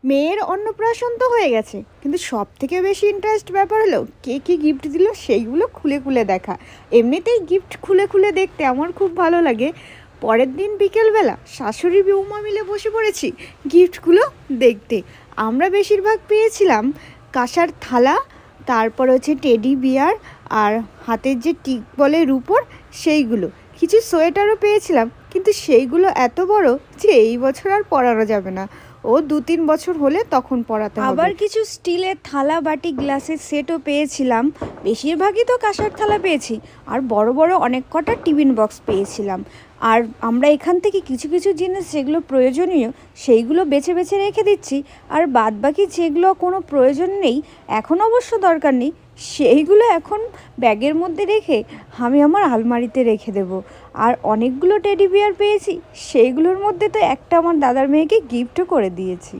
মেয়ের অন্নপ্রাশন তো হয়ে গেছে, কিন্তু সব থেকে বেশি ইন্টারেস্ট ব্যাপার হলো কে কী গিফট দিল সেইগুলো খুলে খুলে দেখা। এমনিতেই গিফট খুলে খুলে দেখতে আমার খুব ভালো লাগে। পরের দিন বিকেলবেলা শাশুড়ি বৌমা মিলে বসে পড়েছি গিফটগুলো দেখতে। আমরা বেশিরভাগ পেয়েছিলাম কাঁসার থালা, তারপর হচ্ছে টেডি বিয়ার, আর হাতের যে টিক বলে রূপোর সেইগুলো। কিছু সোয়েটারও পেয়েছিলাম, কিন্তু সেইগুলো এত বড় যে এই বছর আর পরানো যাবে না। ও 2-3 বছর হলে তখন পরাতে হবে। আবার কিছু স্টিলের থালা বাটি গ্লাসের সেটও পেয়েছিলাম। বেশিরভাগই তো কাঁসার থালা পেয়েছি, আর বড় বড় অনেক কটা টিফিন বক্স পেয়েছিলাম। আর আমরা এখান থেকে কিছু কিছু জিনিস যেগুলো প্রয়োজনীয় সেইগুলো বেছে বেছে রেখে দিচ্ছি, আর বাদ বাকি যেগুলো কোনো প্রয়োজন নেই, এখন অবশ্য দরকার নেই, সেইগুলো এখন ব্যাগের মধ্যে রেখে আমি আমার আলমারিতে রেখে দেবো। আর অনেকগুলো টেডি বিয়ার পেয়েছি, সেইগুলোর মধ্যে তো একটা আমার দাদার মেয়েকে গিফটও করে দিয়েছি।